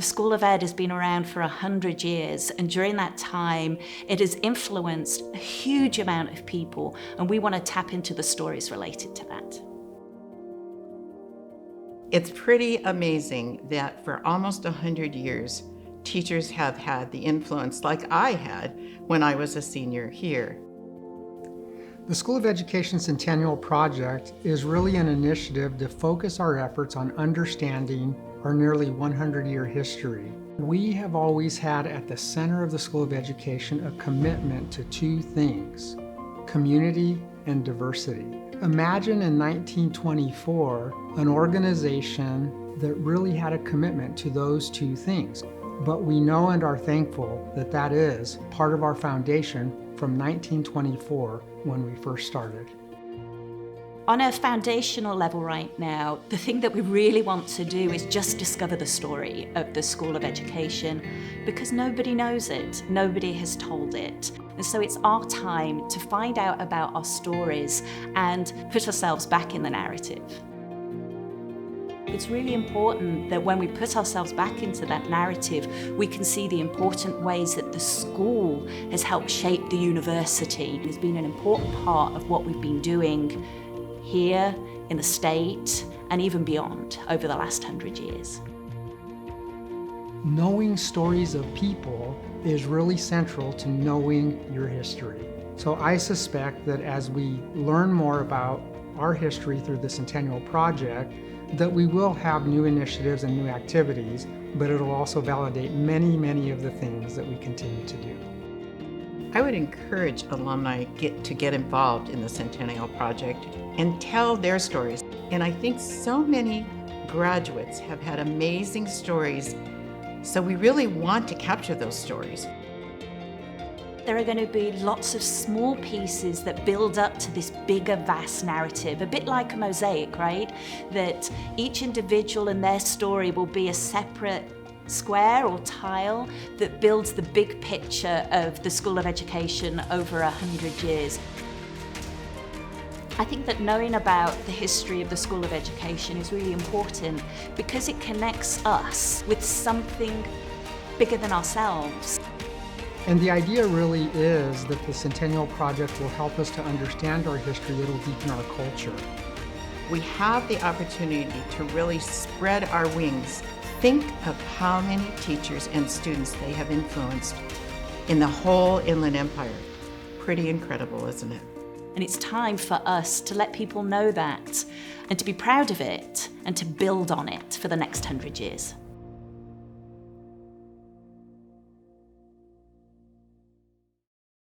The School of Ed has been around for 100 years, and during that time, it has influenced a huge amount of people, and we want to tap into the stories related to that. It's pretty amazing that for almost 100 years, teachers have had the influence like I had when I was a senior here. The School of Education Centennial Project is really an initiative to focus our efforts on understanding our nearly 100-year history. We have always had at the center of the School of Education a commitment to two things: community and diversity. Imagine in 1924 an organization that really had a commitment to those two things. But we know and are thankful that that is part of our foundation from 1924 when we first started. On a foundational level right now, the thing that we really want to do is just discover the story of the School of Education, because nobody knows it, nobody has told it. And so it's our time to find out about our stories and put ourselves back in the narrative. It's really important that when we put ourselves back into that narrative, we can see the important ways that the school has helped shape the university. It's been an important part of what we've been doing here in the state and even beyond over the last 100 years. Knowing stories of people is really central to knowing your history. So I suspect that as we learn more about our history through the Centennial Project, that we will have new initiatives and new activities, but it'll also validate many of the things that we continue to do. I would encourage alumni to get involved in the Centennial Project and tell their stories. And I think so many graduates have had amazing stories, so we really want to capture those stories. There are going to be lots of small pieces that build up to this bigger, vast narrative, a bit like a mosaic, right? That each individual and their story will be a separate square or tile that builds the big picture of the School of Education over 100 years. I think that knowing about the history of the School of Education is really important because it connects us with something bigger than ourselves. And the idea really is that the Centennial Project will help us to understand our history. It'll deepen our culture. We have the opportunity to really spread our wings. Think of how many teachers and students they have influenced in the whole Inland Empire. Pretty incredible, isn't it? And it's time for us to let people know that and to be proud of it and to build on it for the next 100 years.